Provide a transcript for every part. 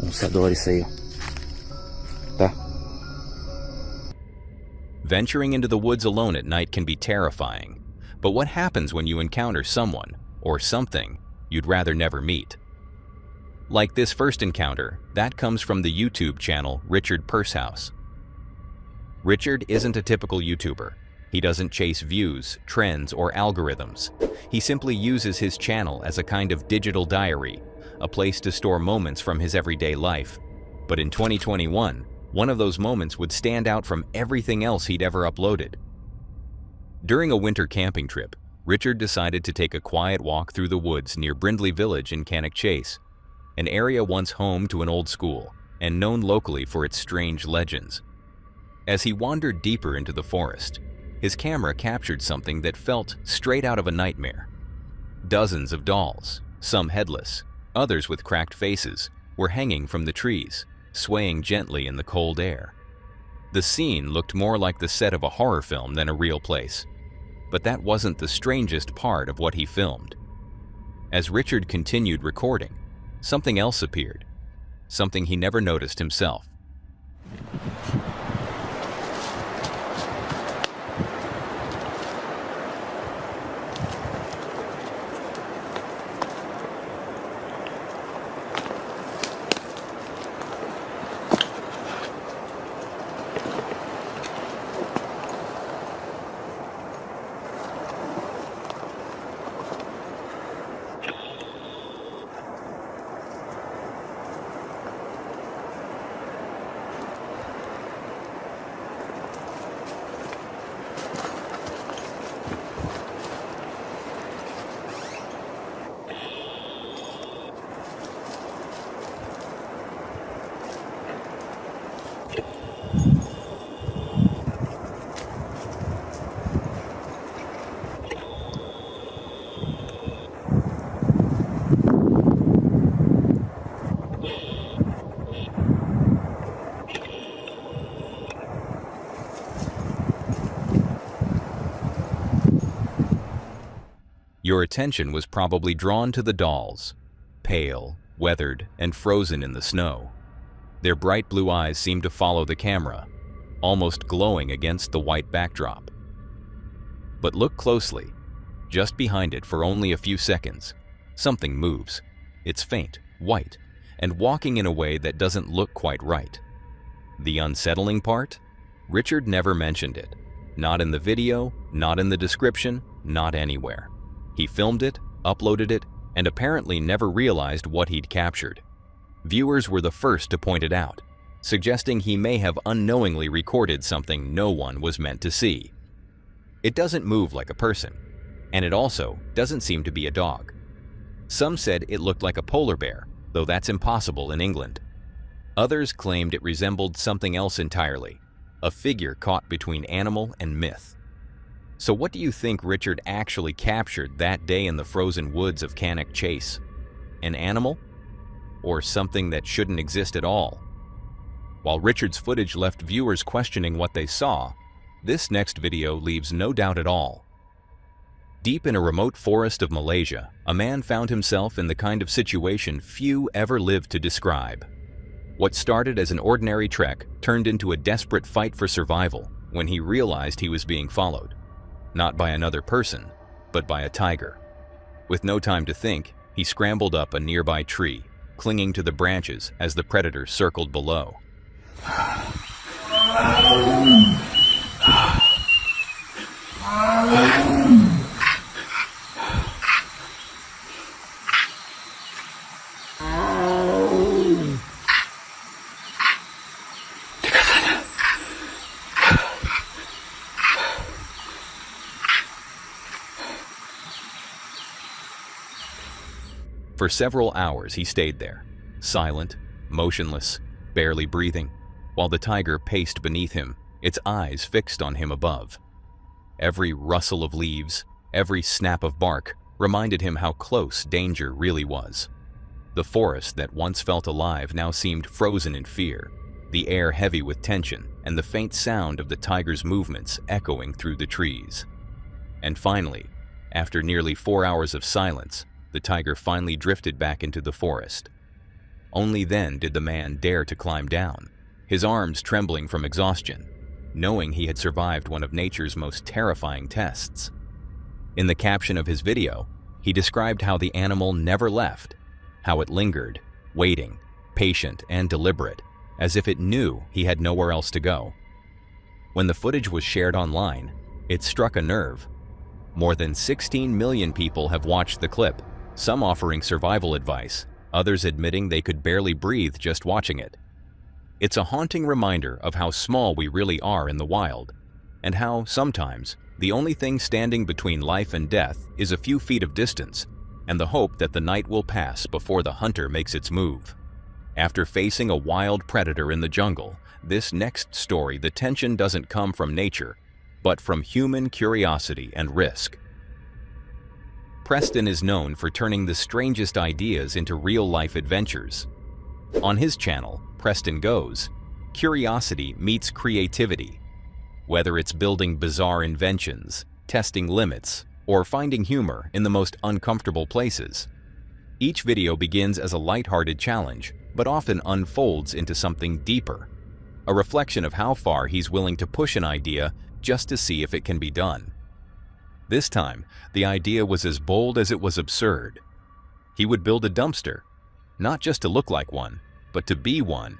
bagunçador isso aí, tá? Venturing into the woods alone at night can be terrifying, but what happens when you encounter someone, or something, you'd rather never meet? Like this first encounter, that comes from the YouTube channel Richard Pursehouse. Richard isn't a typical YouTuber. He doesn't chase views, trends, or algorithms. He simply uses his channel as a kind of digital diary, a place to store moments from his everyday life. But in 2021, one of those moments would stand out from everything else he'd ever uploaded. During a winter camping trip, Richard decided to take a quiet walk through the woods near Brindley Village in Cannock Chase, an area once home to an old school and known locally for its strange legends. As he wandered deeper into the forest, his camera captured something that felt straight out of a nightmare. Dozens of dolls, some headless, others with cracked faces, were hanging from the trees, swaying gently in the cold air. The scene looked more like the set of a horror film than a real place. But that wasn't the strangest part of what he filmed. As Richard continued recording, something else appeared, something he never noticed himself. Your attention was probably drawn to the dolls, pale, weathered, and frozen in the snow. Their bright blue eyes seemed to follow the camera, almost glowing against the white backdrop. But look closely. Just behind it for only a few seconds, something moves. It's faint, white, and walking in a way that doesn't look quite right. The unsettling part? Richard never mentioned it. Not in the video, not in the description, not anywhere. He filmed it, uploaded it, and apparently never realized what he'd captured. Viewers were the first to point it out, suggesting he may have unknowingly recorded something no one was meant to see. It doesn't move like a person, and it also doesn't seem to be a dog. Some said it looked like a polar bear, though that's impossible in England. Others claimed it resembled something else entirely, a figure caught between animal and myth. So what do you think Richard actually captured that day in the frozen woods of Cannock Chase? An animal? Or something that shouldn't exist at all? While Richard's footage left viewers questioning what they saw, this next video leaves no doubt at all. Deep in a remote forest of Malaysia, a man found himself in the kind of situation few ever lived to describe. What started as an ordinary trek turned into a desperate fight for survival when he realized he was being followed. Not by another person, but by a tiger. With no time to think, he scrambled up a nearby tree, clinging to the branches as the predator circled below. For several hours he stayed there, silent, motionless, barely breathing, while the tiger paced beneath him, its eyes fixed on him above. Every rustle of leaves, every snap of bark reminded him how close danger really was. The forest that once felt alive now seemed frozen in fear, the air heavy with tension and the faint sound of the tiger's movements echoing through the trees. And finally, after nearly 4 hours of silence, the tiger finally drifted back into the forest. Only then did the man dare to climb down, his arms trembling from exhaustion, knowing he had survived one of nature's most terrifying tests. In the caption of his video, he described how the animal never left, how it lingered, waiting, patient and deliberate, as if it knew he had nowhere else to go. When the footage was shared online, it struck a nerve. More than 16 million people have watched the clip, some offering survival advice, others admitting they could barely breathe just watching it. It's a haunting reminder of how small we really are in the wild, and how, sometimes, the only thing standing between life and death is a few feet of distance, and the hope that the night will pass before the hunter makes its move. After facing a wild predator in the jungle, this next story, the tension doesn't come from nature, but from human curiosity and risk. Preston is known for turning the strangest ideas into real-life adventures. On his channel, Preston Goes, curiosity meets creativity. Whether it's building bizarre inventions, testing limits, or finding humor in the most uncomfortable places. Each video begins as a lighthearted challenge, but often unfolds into something deeper, a reflection of how far he's willing to push an idea just to see if it can be done. This time, the idea was as bold as it was absurd. He would build a dumpster, not just to look like one, but to be one,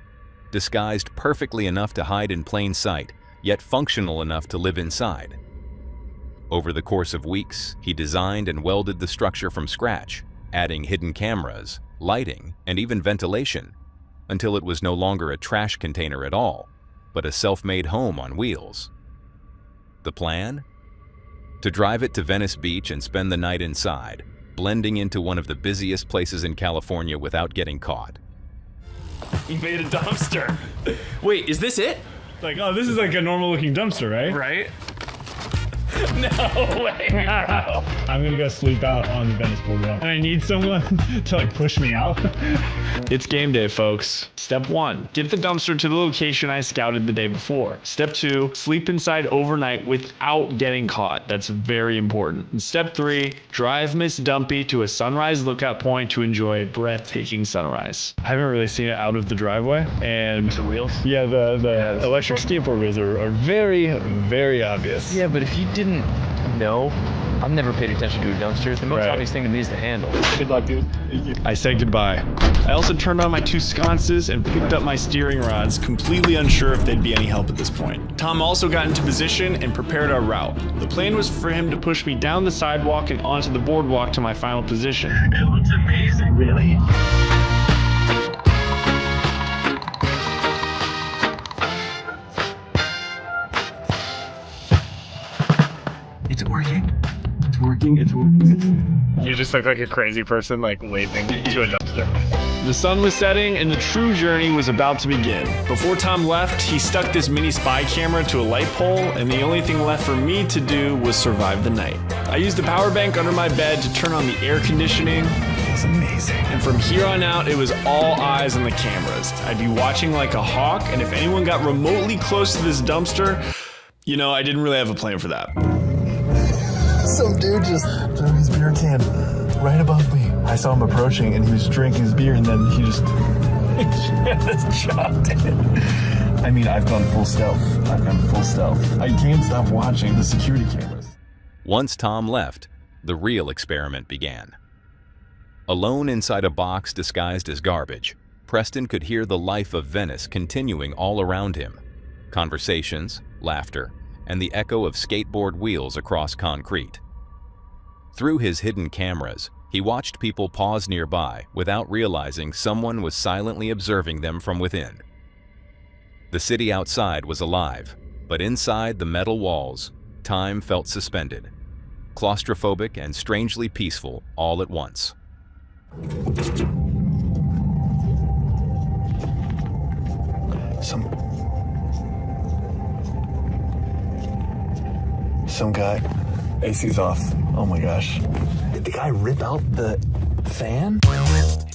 disguised perfectly enough to hide in plain sight, yet functional enough to live inside. Over the course of weeks, he designed and welded the structure from scratch, adding hidden cameras, lighting, and even ventilation, until it was no longer a trash container at all, but a self-made home on wheels. The plan? To drive it to Venice Beach and spend the night inside, blending into one of the busiest places in California without getting caught. He made a dumpster. Wait, is this it? Like, oh, this is like a normal looking dumpster, right? Right? No way, bro. I'm gonna go sleep out on the Venice boardwalk. And I need someone to like push me out. It's game day, folks. Step 1, get the dumpster to the location I scouted the day before. Step 2, sleep inside overnight without getting caught. That's very important. And step 3, drive Miss Dumpy to a sunrise lookout point to enjoy a breathtaking sunrise. I haven't really seen it out of the driveway. And The wheels? yeah, the electric skateboard wheels are very, very obvious. Yeah, but if you didn't know, I've never paid attention to a dumpster. The most Right. obvious thing to me is the handle. Good luck, dude. I said goodbye. I also turned on my 2 sconces and picked up my steering rods, completely unsure if they'd be any help at this point. Tom also got into position and prepared our route. The plan was for him to push me down the sidewalk and onto the boardwalk to my final position. It looks amazing, really. It's working. It's working. You just look like a crazy person, like waving to a dumpster. The sun was setting and the true journey was about to begin. Before Tom left, he stuck this mini spy camera to a light pole, and the only thing left for me to do was survive the night. I used a power bank under my bed to turn on the air conditioning. It's amazing. And from here on out, it was all eyes on the cameras. I'd be watching like a hawk, and if anyone got remotely close to this dumpster, you know, I didn't really have a plan for that. Some dude just threw his beer can right above me. I saw him approaching and he was drinking his beer and then he just chopped it. I mean, I've gone full stealth. I can't stop watching the security cameras. Once Tom left, the real experiment began. Alone inside a box disguised as garbage, Preston could hear the life of Venice continuing all around him. Conversations, laughter, and the echo of skateboard wheels across concrete. Through his hidden cameras, he watched people pause nearby without realizing someone was silently observing them from within. The city outside was alive, but inside the metal walls, time felt suspended, claustrophobic and strangely peaceful all at once. Some guy, AC's off. Oh my gosh. Did the guy rip out the fan?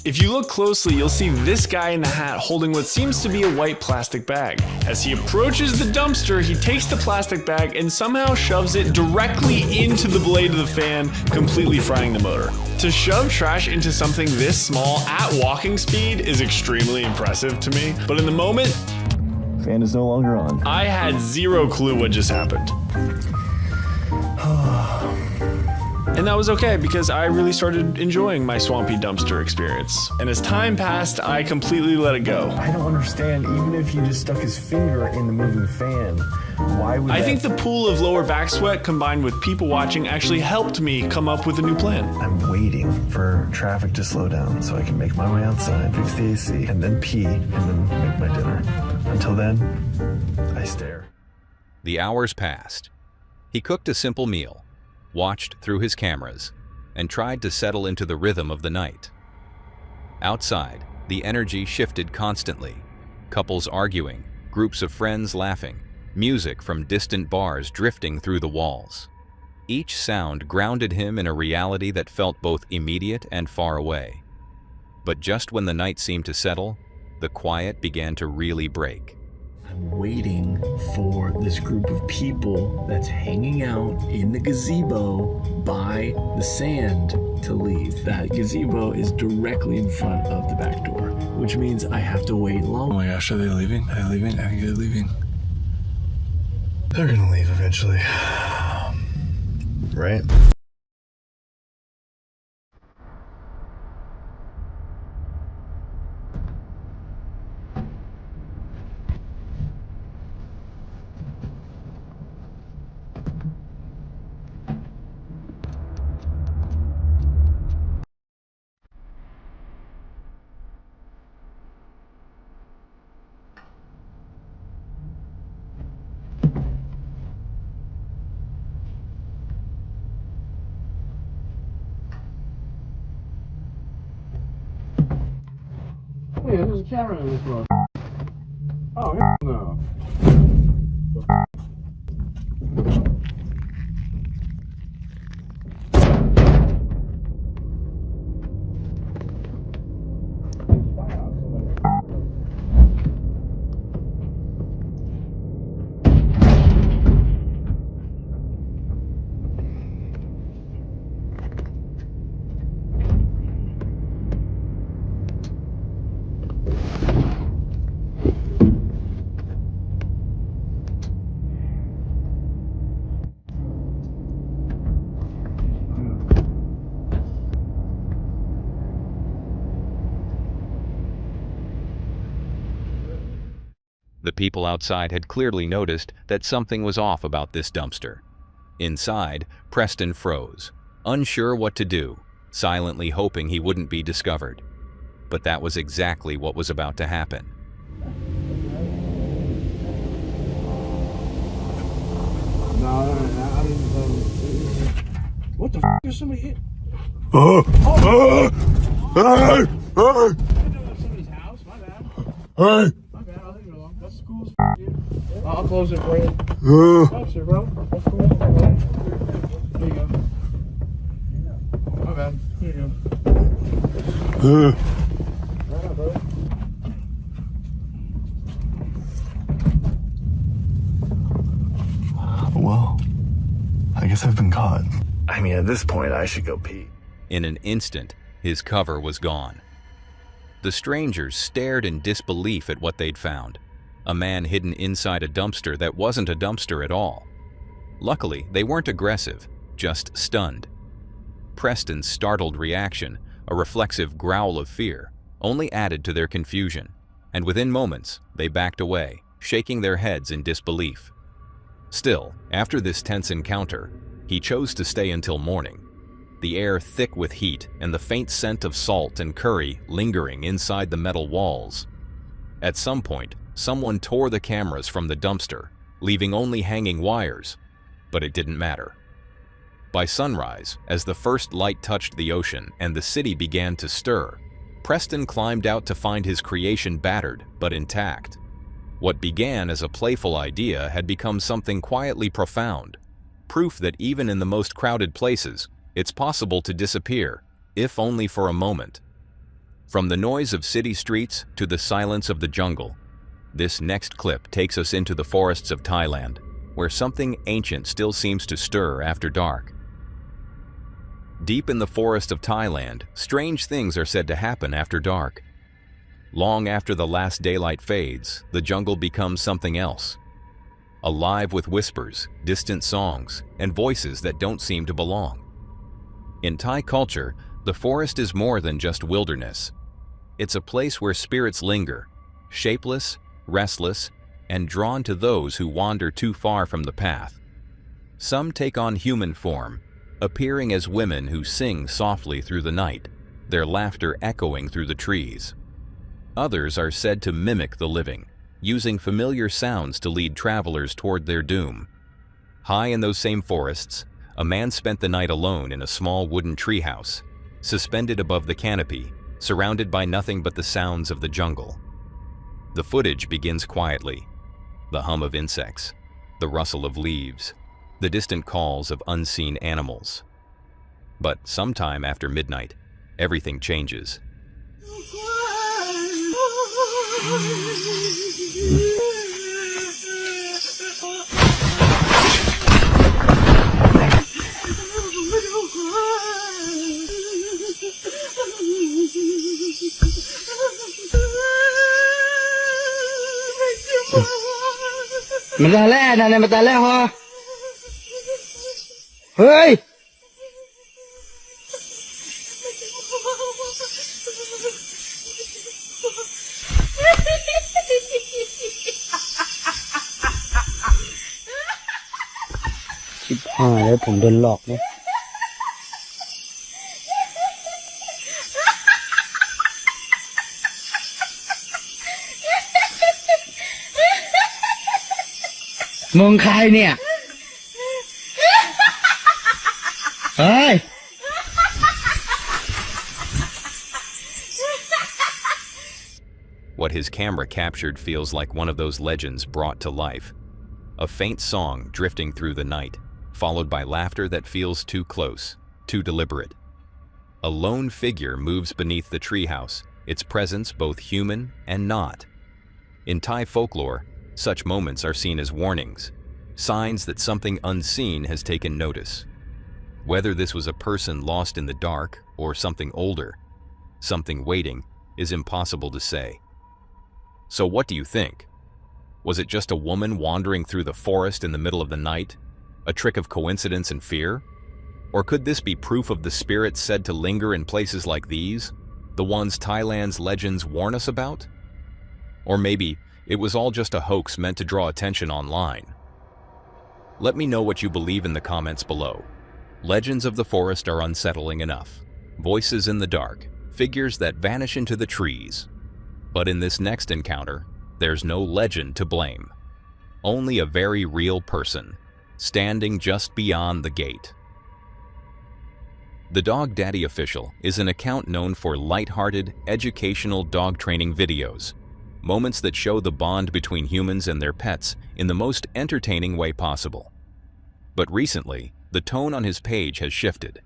If you look closely, you'll see this guy in the hat holding what seems to be a white plastic bag. As he approaches the dumpster, he takes the plastic bag and somehow shoves it directly into the blade of the fan, completely frying the motor. To shove trash into something this small at walking speed is extremely impressive to me, but in the moment, Fan is no longer on. I had zero clue what just happened. And that was okay because I really started enjoying my swampy dumpster experience. And as time passed, I completely let it go. I don't understand, even if you just stuck his finger in the moving fan, why would I think the pool of lower back sweat combined with people watching actually helped me come up with a new plan. I'm waiting for traffic to slow down so I can make my way outside, fix the AC, and then pee, and then make my dinner. Until then, I stare. The hours passed. He cooked a simple meal, watched through his cameras, and tried to settle into the rhythm of the night. Outside, the energy shifted constantly. Couples arguing, groups of friends laughing, music from distant bars drifting through the walls. Each sound grounded him in a reality that felt both immediate and far away. But just when the night seemed to settle, the quiet began to really break. I'm waiting for this group of people that's hanging out in the gazebo by the sand to leave. That gazebo is directly in front of the back door, which means I have to wait long. Oh my gosh, are they leaving? Are they leaving? I think they're leaving. They're gonna leave eventually. Right? Yeah, there's a camera in this room. Oh, hell no. The people outside had clearly noticed that something was off about this dumpster. Inside, Preston froze, unsure what to do, silently hoping he wouldn't be discovered. But that was exactly what was about to happen. No, I didn't. What the f is somebody hit? Somebody's house? My bad. My bad, I'll leave it alone. That's cool as f, dude. I'll close it for you. Oh, sure, bro. That's cool. There you go. My bad. Here you go. Right on, brother. Well, I guess I've been caught. I mean, at this point, I should go pee. In an instant, his cover was gone. The strangers stared in disbelief at what they'd found. A man hidden inside a dumpster that wasn't a dumpster at all. Luckily, they weren't aggressive, just stunned. Preston's startled reaction, a reflexive growl of fear, only added to their confusion, and within moments, they backed away, shaking their heads in disbelief. Still, after this tense encounter, he chose to stay until morning, the air thick with heat and the faint scent of salt and curry lingering inside the metal walls. At some point, someone tore the cameras from the dumpster, leaving only hanging wires, but it didn't matter. By sunrise, as the first light touched the ocean and the city began to stir, Preston climbed out to find his creation battered but intact. What began as a playful idea had become something quietly profound, proof that even in the most crowded places, it's possible to disappear, if only for a moment. From the noise of city streets to the silence of the jungle, this next clip takes us into the forests of Thailand, where something ancient still seems to stir after dark. Deep in the forest of Thailand, strange things are said to happen after dark. Long after the last daylight fades, the jungle becomes something else. Alive with whispers, distant songs, and voices that don't seem to belong. In Thai culture, the forest is more than just wilderness. It's a place where spirits linger, shapeless, restless, and drawn to those who wander too far from the path. Some take on human form, appearing as women who sing softly through the night, their laughter echoing through the trees. Others are said to mimic the living, using familiar sounds to lead travelers toward their doom. High in those same forests, a man spent the night alone in a small wooden treehouse, suspended above the canopy, surrounded by nothing but the sounds of the jungle. The footage begins quietly. The hum of insects, the rustle of leaves, the distant calls of unseen animals. But sometime after midnight, everything changes. Mình ra lẽ này mà ta lẽ ho. Hey! Chip hài đấy,ผมโดนหลอกเนี่ย มึงใครเนี่ย เฮ้ย What his camera captured feels like one of those legends brought to life. A faint song drifting through the night, followed by laughter that feels too close, too deliberate. A lone figure moves beneath the treehouse, its presence both human and not. In Thai folklore, such moments are seen as warnings, signs that something unseen has taken notice. Whether this was a person lost in the dark or something older, something waiting, is impossible to say. So what do you think? Was it just a woman wandering through the forest in the middle of the night? A trick of coincidence and fear? Or could this be proof of the spirits said to linger in places like these? The ones Thailand's legends warn us about? Or maybe it was all just a hoax meant to draw attention online? Let me know what you believe in the comments below. Legends of the forest are unsettling enough. Voices in the dark, figures that vanish into the trees. But in this next encounter, there's no legend to blame. Only a very real person, standing just beyond the gate. The Dog Daddy Official is an account known for light-hearted, educational dog training videos. Moments that show the bond between humans and their pets in the most entertaining way possible. But recently, the tone on his page has shifted.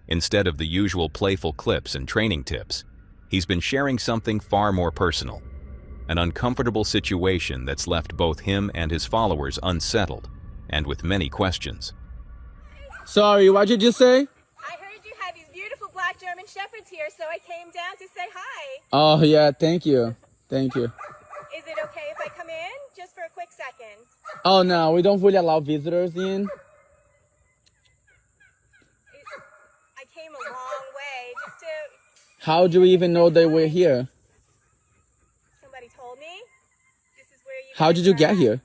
Instead of the usual playful clips and training tips, he's been sharing something far more personal. An uncomfortable situation that's left both him and his followers unsettled, and with many questions. Sorry, what'd you just say? I heard you have these beautiful black German shepherds here, so I came down to say hi. Oh, yeah, thank you. Thank you. Is it okay if I come in? Just for a quick second. Oh, no, we don't really allow visitors in. I came a long way just to... How do you even know they were here? Somebody told me. This is where you... How did you get here?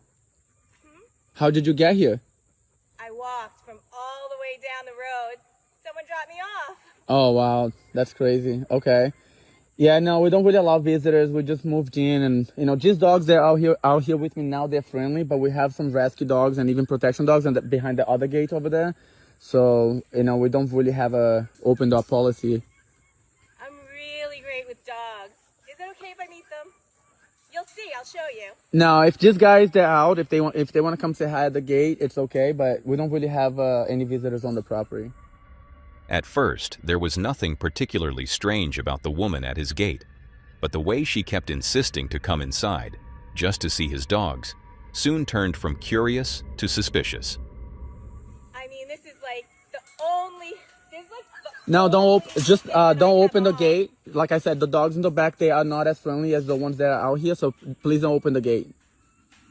How did you get here? I walked from all the way down the road. Someone dropped me off. Oh, wow. That's crazy. Okay. Yeah, no, we don't really allow visitors. We just moved in and, you know, these dogs, they're out here with me now. They're friendly, but we have some rescue dogs and even protection dogs and behind the other gate over there. So, you know, we don't really have a open door policy. I'm really great with dogs. Is it okay if I meet them? You'll see. I'll show you. No, if these guys, they're out, if they want to come say hi at the gate, it's okay. But we don't really have any visitors on the property. At first, there was nothing particularly strange about the woman at his gate, but the way she kept insisting to come inside, just to see his dogs, soon turned from curious to suspicious. I mean, this is like the only. There's like. No, don't open the gate. Like I said, the dogs in the back, they are not as friendly as the ones that are out here. So please don't open the gate.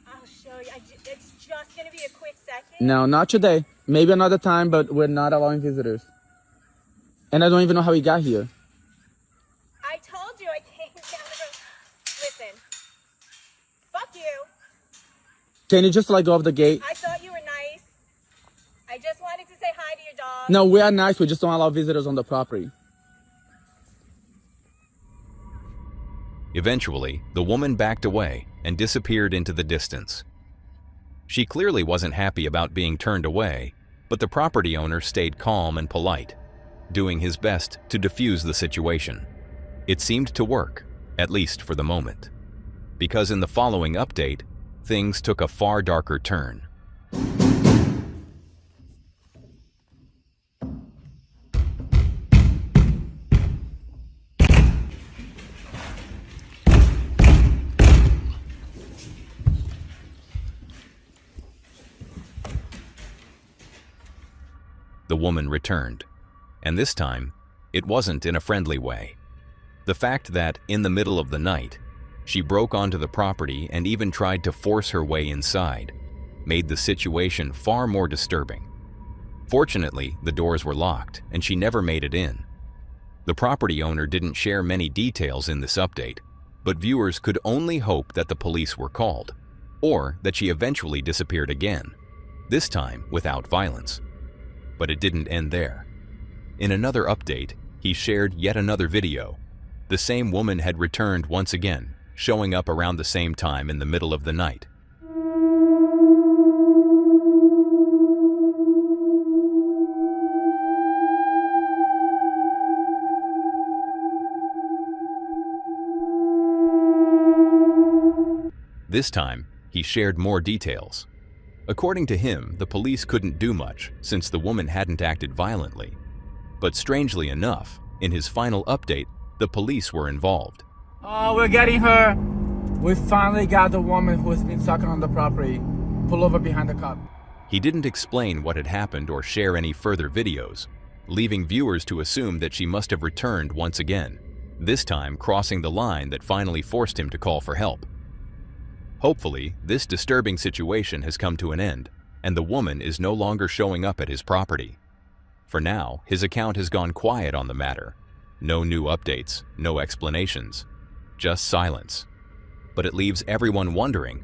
I'll show you. It's just gonna be a quick second. No, not today. Maybe another time, but we're not allowing visitors. And I don't even know how he got here. I told you I came down the road. Listen. Fuck you. Can you just let go of the gate? I thought you were nice. I just wanted to say hi to your dog. No, we are nice. We just don't allow visitors on the property. Eventually, the woman backed away and disappeared into the distance. She clearly wasn't happy about being turned away, but the property owner stayed calm and polite, doing his best to defuse the situation. It seemed to work, at least for the moment, because in the following update, things took a far darker turn. The woman returned, and this time, it wasn't in a friendly way. The fact that, in the middle of the night, she broke onto the property and even tried to force her way inside made the situation far more disturbing. Fortunately, the doors were locked, and she never made it in. The property owner didn't share many details in this update, but viewers could only hope that the police were called, or that she eventually disappeared again, this time without violence. But it didn't end there. In another update, he shared yet another video. The same woman had returned once again, showing up around the same time in the middle of the night. This time, he shared more details. According to him, the police couldn't do much since the woman hadn't acted violently. But strangely enough, in his final update, the police were involved. Oh, we're getting her. We finally got the woman who has been stuck on the property. Pull over behind the cop. He didn't explain what had happened or share any further videos, leaving viewers to assume that she must have returned once again, this time crossing the line that finally forced him to call for help. Hopefully, this disturbing situation has come to an end, and the woman is no longer showing up at his property. For now, his account has gone quiet on the matter. No new updates, no explanations, just silence. But it leaves everyone wondering,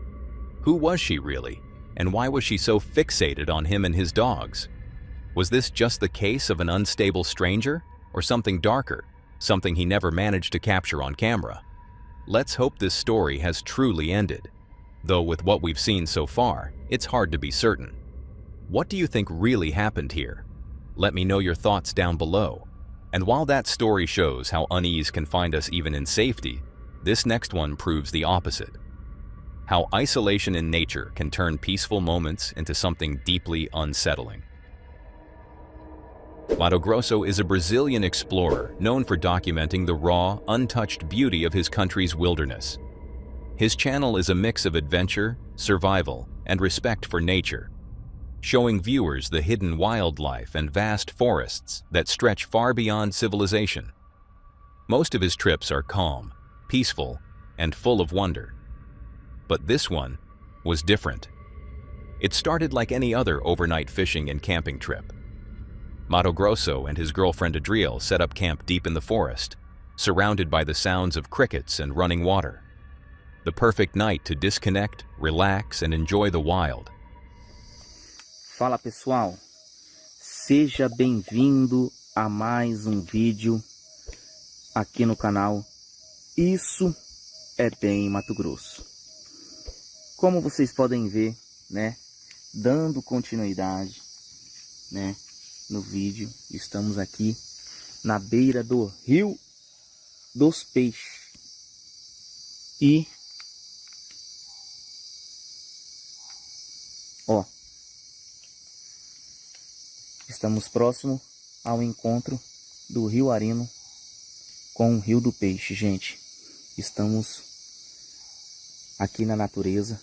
who was she really, and why was she so fixated on him and his dogs? Was this just the case of an unstable stranger, or something darker, something he never managed to capture on camera? Let's hope this story has truly ended. Though with what we've seen so far, it's hard to be certain. What do you think really happened here? Let me know your thoughts down below. And while that story shows how unease can find us even in safety, this next one proves the opposite. How isolation in nature can turn peaceful moments into something deeply unsettling. Mato Grosso is a Brazilian explorer known for documenting the raw, untouched beauty of his country's wilderness. His channel is a mix of adventure, survival, and respect for nature, showing viewers the hidden wildlife and vast forests that stretch far beyond civilization. Most of his trips are calm, peaceful, and full of wonder. But this one was different. It started like any other overnight fishing and camping trip. Mato Grosso and his girlfriend Adriel set up camp deep in the forest, surrounded by the sounds of crickets and running water. The perfect night to disconnect, relax, and enjoy the wild. Fala pessoal, seja bem-vindo a mais vídeo aqui no canal. Isso é bem Mato Grosso. Como vocês podem ver, né, dando continuidade, né, no vídeo, estamos aqui na beira do Rio dos Peixes. E ó, estamos próximo ao encontro do Rio Arino com o Rio do Peixe, gente. Estamos aqui na natureza.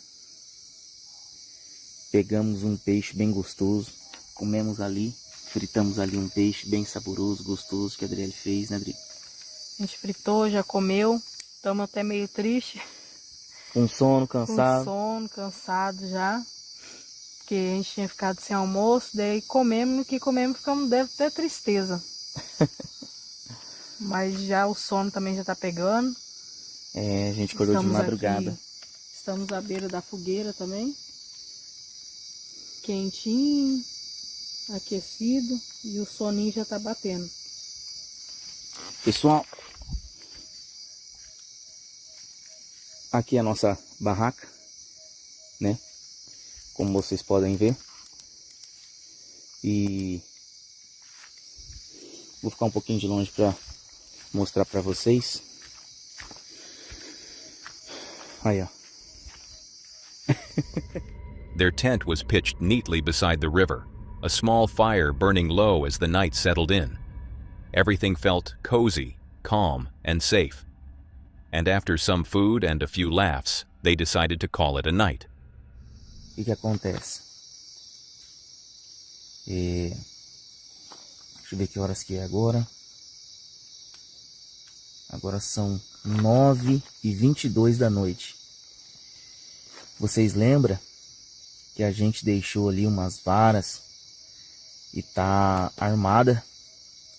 Pegamos um peixe bem gostoso, comemos ali, fritamos ali um peixe bem saboroso, gostoso, que a Adriele fez, né, Adri? A gente fritou, já comeu, estamos até meio triste. Com sono, cansado. Com sono, cansado já. Porque a gente tinha ficado sem almoço, daí comemos, no que comemos ficamos, deve ter tristeza. Mas já o sono também já tá pegando. É, a gente acordou de madrugada. Estamos à beira da fogueira também. Quentinho, aquecido e o soninho já tá batendo. Pessoal, aqui é a nossa barraca, né? Como vocês podem ver. E vou ficar um pouquinho de longe para mostrar para vocês. Aí, ó. Their tent was pitched neatly beside the river, a small fire burning low as the night settled in. Everything felt cozy, calm, and safe. And after some food and a few laughs, they decided to call it a night. O que acontece? Deixa eu ver que horas que é agora. Agora são 9h22 da noite. Vocês lembram que a gente deixou ali umas varas e tá armada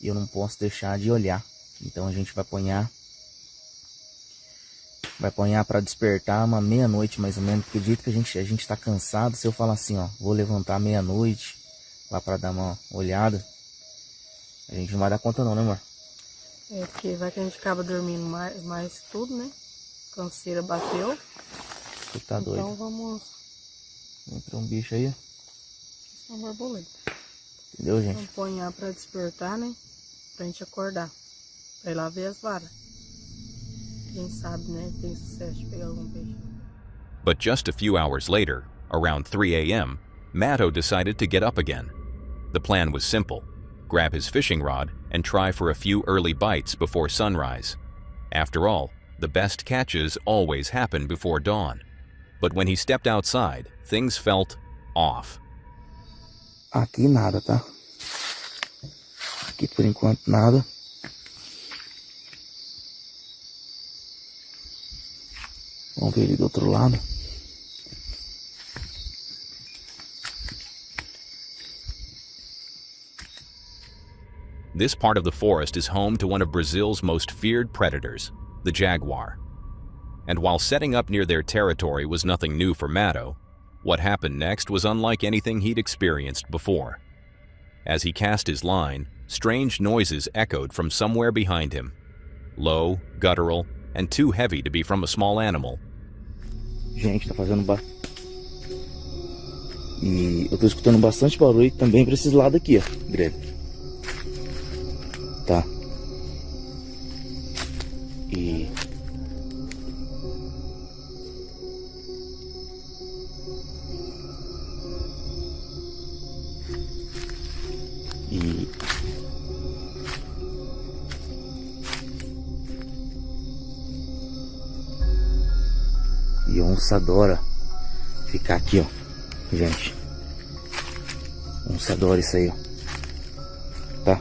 e eu não posso deixar de olhar. Então a gente vai apanhar para despertar uma meia-noite mais ou menos, porque dito que a gente tá cansado, se eu falar assim, ó, vou levantar meia-noite lá para dar uma olhada, a gente não vai dar conta não, né, amor? É, porque vai que a gente acaba dormindo mais tudo, né? Canseira bateu. Você tá doido? Então vamos... Entrou um bicho aí. É uma borboleta. Entendeu, gente? Vamos apanhar pra despertar, né? Pra gente acordar. Pra ir lá ver as varas. Quem sabe, né? Tem sucesso de pegar algum peixe. But just a few hours later, around 3 a.m., Matto decided to get up again. The plan was simple: grab his fishing rod and try for a few early bites before sunrise. After all, the best catches always happen before dawn. But when he stepped outside, things felt off. Aqui nada, tá? Aqui por enquanto nada. Vamos ver ele do outro lado. This part of the forest is home to one of Brazil's most feared predators, the jaguar. And while setting up near their territory was nothing new for Matto, what happened next was unlike anything he'd experienced before. As he cast his line, strange noises echoed from somewhere behind him. Low, guttural, and too heavy to be from a small animal. Gente, tá fazendo E eu tô escutando bastante barulho também pra esses lados aqui, ó, Greg. Tá. E onça adora ficar aqui, ó, gente. Onça adora isso aí, ó. Tá?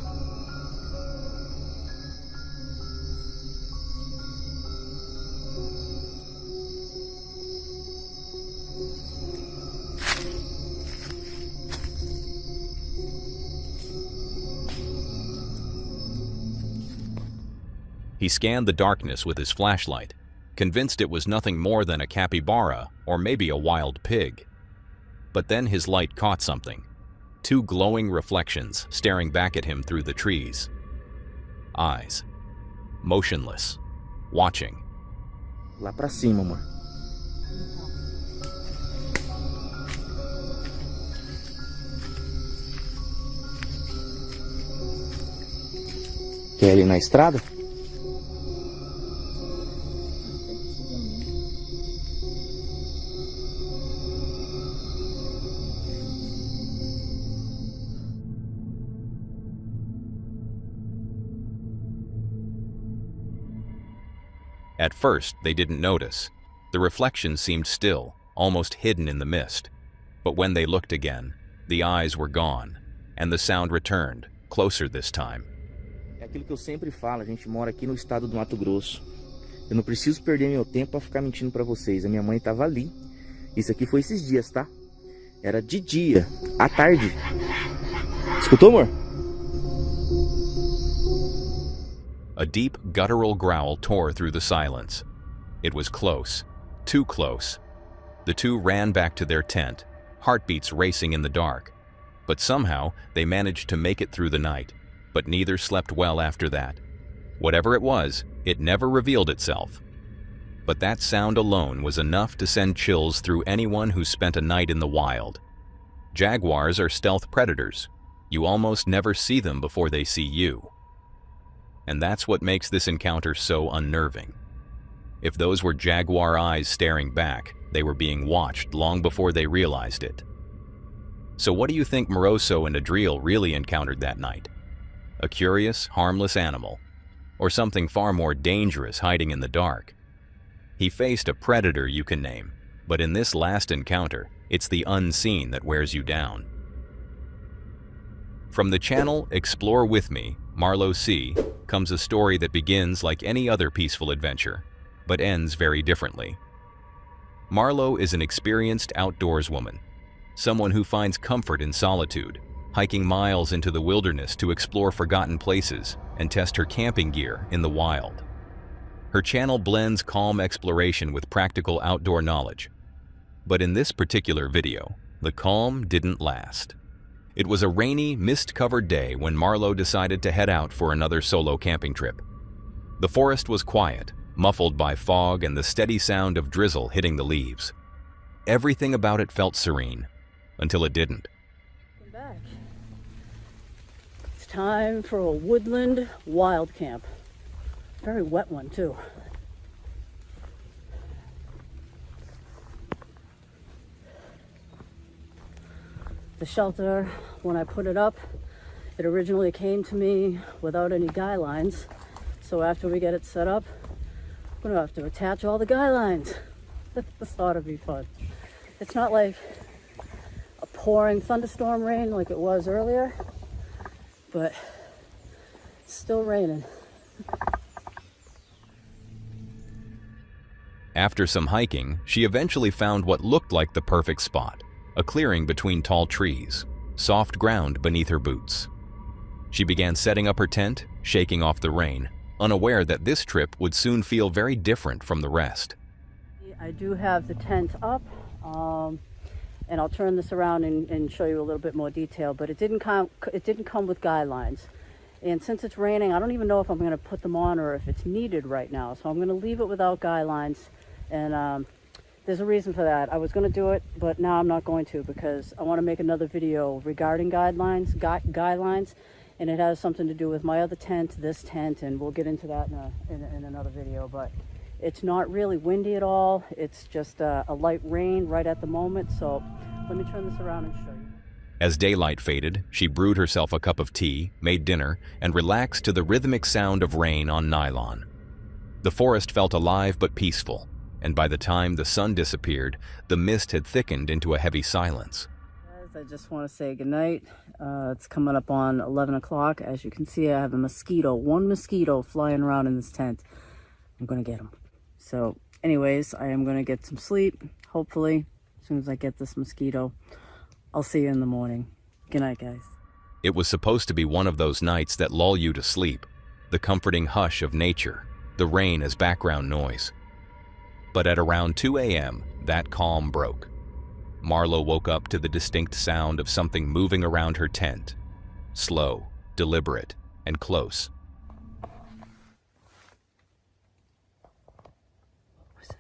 He scanned the darkness with his flashlight, convinced it was nothing more than a capybara or maybe a wild pig. But then his light caught something. Two glowing reflections staring back at him through the trees. Eyes. Motionless. Watching. Lá pra cima, amor. Quer ir na estrada? At first, they didn't notice. The reflection seemed still, almost hidden in the mist. But when they looked again, the eyes were gone, and the sound returned, closer this time. É aquilo que eu sempre falo, a gente mora aqui no estado do Mato Grosso. Eu não preciso perder meu tempo para ficar mentindo para vocês. A minha mãe estava ali. Isso aqui foi esses dias, tá? Era de dia, à tarde. Escutou, amor? A deep, guttural growl tore through the silence. It was close, too close. The two ran back to their tent, heartbeats racing in the dark. But somehow, they managed to make it through the night, but neither slept well after that. Whatever it was, it never revealed itself. But that sound alone was enough to send chills through anyone who spent a night in the wild. Jaguars are stealth predators. You almost never see them before they see you. And that's what makes this encounter so unnerving. If those were jaguar eyes staring back, they were being watched long before they realized it. So what do you think Moroso and Adriel really encountered that night? A curious, harmless animal, or something far more dangerous hiding in the dark? He faced a predator you can name, but in this last encounter, it's the unseen that wears you down. From the channel Explore With Me, Marlo C., comes a story that begins like any other peaceful adventure, but ends very differently. Marlo is an experienced outdoors woman, someone who finds comfort in solitude, hiking miles into the wilderness to explore forgotten places and test her camping gear in the wild. Her channel blends calm exploration with practical outdoor knowledge. But in this particular video, the calm didn't last. It was a rainy, mist-covered day when Marlo decided to head out for another solo camping trip. The forest was quiet, muffled by fog and the steady sound of drizzle hitting the leaves. Everything about it felt serene, until it didn't. Welcome back. It's time for a woodland wild camp. Very wet one too. The shelter, when I put it up, it originally came to me without any guy lines. So after we get it set up, I'm gonna have to attach all the guy lines. This ought to be fun. It's not like a pouring thunderstorm rain like it was earlier, but it's still raining. After some hiking, she eventually found what looked like the perfect spot, a clearing between tall trees, soft ground beneath her boots. She began setting up her tent, shaking off the rain, unaware that this trip would soon feel very different from the rest. I do have the tent up, and I'll turn this around and show you a little bit more detail, but it didn't come with guy lines. And since it's raining, I don't even know if I'm going to put them on or if it's needed right now. So I'm going to leave it without guy lines. And there's a reason for that. I was going to do it, but now I'm not going to because I want to make another video regarding guidelines, and it has something to do with my other tent, this tent, and we'll get into that in another video. But it's not really windy at all. It's just a light rain right at the moment. So let me turn this around and show you. As daylight faded, she brewed herself a cup of tea, made dinner, and relaxed to the rhythmic sound of rain on nylon. The forest felt alive but peaceful, and by the time the sun disappeared, the mist had thickened into a heavy silence. Guys, I just want to say goodnight. It's coming up on 11 o'clock. As you can see, I have one mosquito flying around in this tent. I'm going to get him. So anyways, I am going to get some sleep, hopefully, as soon as I get this mosquito. I'll see you in the morning. Good night, guys. It was supposed to be one of those nights that lull you to sleep, the comforting hush of nature, the rain as background noise. But at around 2 a.m., that calm broke. Marlo woke up to the distinct sound of something moving around her tent, slow, deliberate, and close. What's that?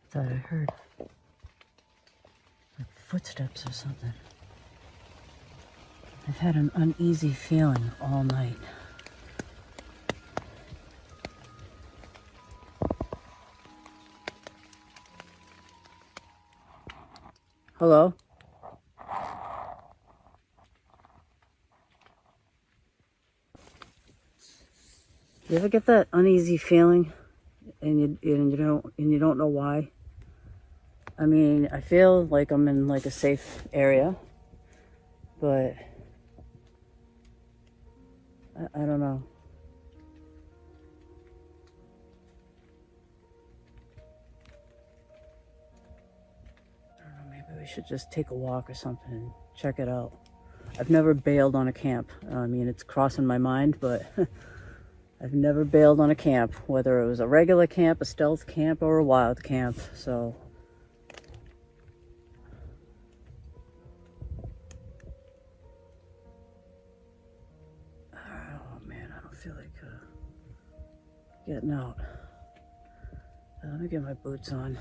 I thought I heard like footsteps or something. I've had an uneasy feeling all night. Hello? You ever get that uneasy feeling and you don't know why? I mean, I feel like I'm in like a safe area, but I don't know. Maybe we should just take a walk or something and check it out. I've never bailed on a camp. I mean, it's crossing my mind, but I've never bailed on a camp, whether it was a regular camp, a stealth camp, or a wild camp, so. Oh man, I don't feel like getting out. Let me get my boots on.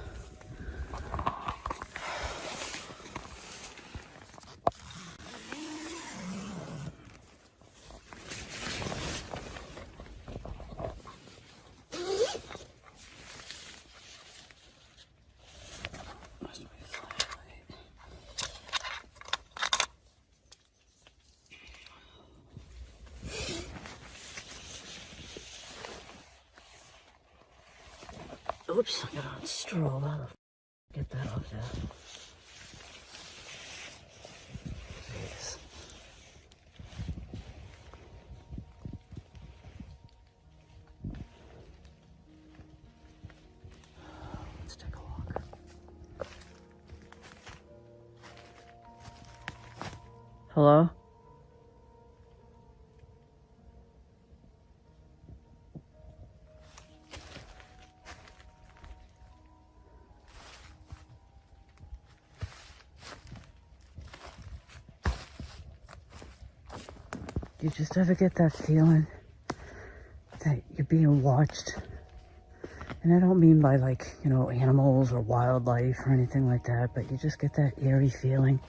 Oops, I got on stroll. How the f get that off there? Jeez. Let's take a walk. Hello? You just ever get that feeling that you're being watched? And I don't mean by like, you know, animals or wildlife or anything like that, but you just get that eerie feeling.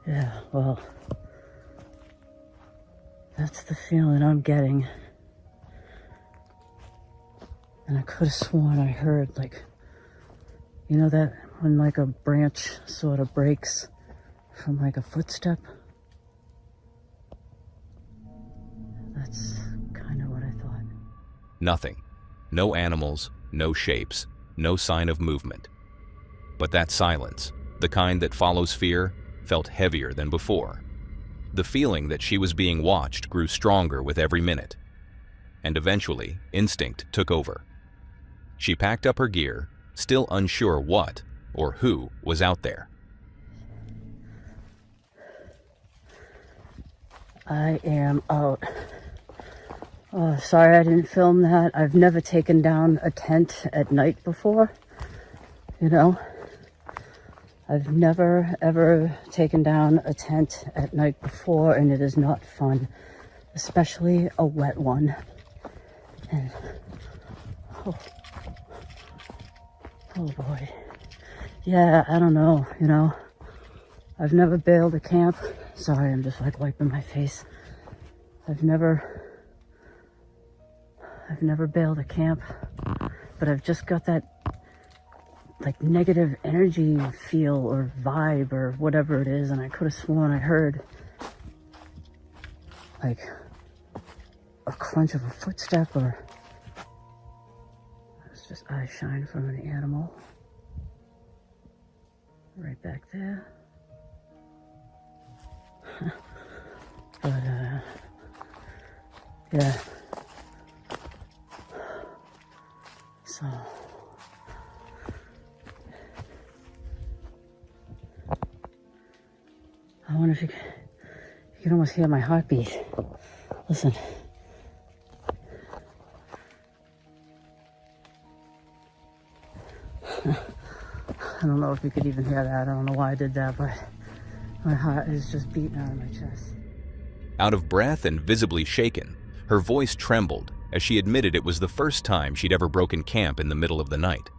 Yeah, well, that's the feeling I'm getting. And I could have sworn I heard, like, you know that when like a branch sort of breaks from like a footstep? That's kind of what I thought. Nothing. No animals, no shapes, no sign of movement. But that silence, the kind that follows fear, felt heavier than before. The feeling that she was being watched grew stronger with every minute. And eventually, instinct took over. She packed up her gear, still unsure what or who was out there. I am out. Oh, sorry I didn't film that. I've never taken down a tent at night before, you know? I've never, ever taken down a tent at night before, and it is not fun, especially a wet one. And, oh boy. Yeah, I don't know, you know. I've never bailed a camp. Sorry, I'm just like wiping my face. I've never bailed a camp, but I've just got that like negative energy feel or vibe or whatever it is, and I could have sworn I heard like a crunch of a footstep, or it's just eye shine from an animal right back there. But yeah, so I wonder if you can almost hear my heartbeat. Listen. I don't know if you could even hear that. I don't know why I did that, but my heart is just beating out of my chest. Out of breath and visibly shaken, her voice trembled as she admitted it was the first time she'd ever broken camp in the middle of the night.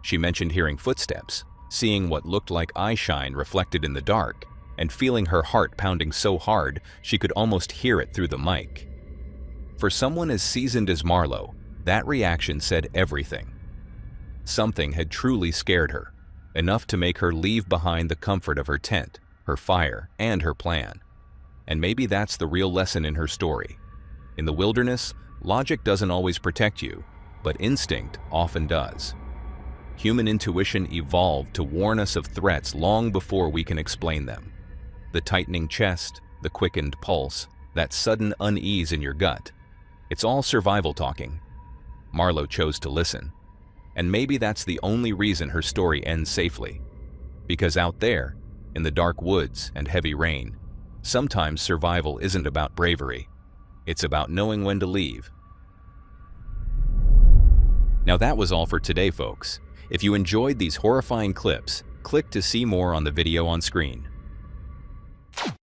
She mentioned hearing footsteps, seeing what looked like eye shine reflected in the dark, and feeling her heart pounding so hard she could almost hear it through the mic. For someone as seasoned as Marlo, that reaction said everything. Something had truly scared her, enough to make her leave behind the comfort of her tent, her fire, and her plan. And maybe that's the real lesson in her story. In the wilderness, logic doesn't always protect you, but instinct often does. Human intuition evolved to warn us of threats long before we can explain them. The tightening chest, the quickened pulse, that sudden unease in your gut. It's all survival talking. Marlo chose to listen. And maybe that's the only reason her story ends safely. Because out there, in the dark woods and heavy rain, sometimes survival isn't about bravery. It's about knowing when to leave. Now that was all for today, folks. If you enjoyed these horrifying clips, click to see more on the video on screen.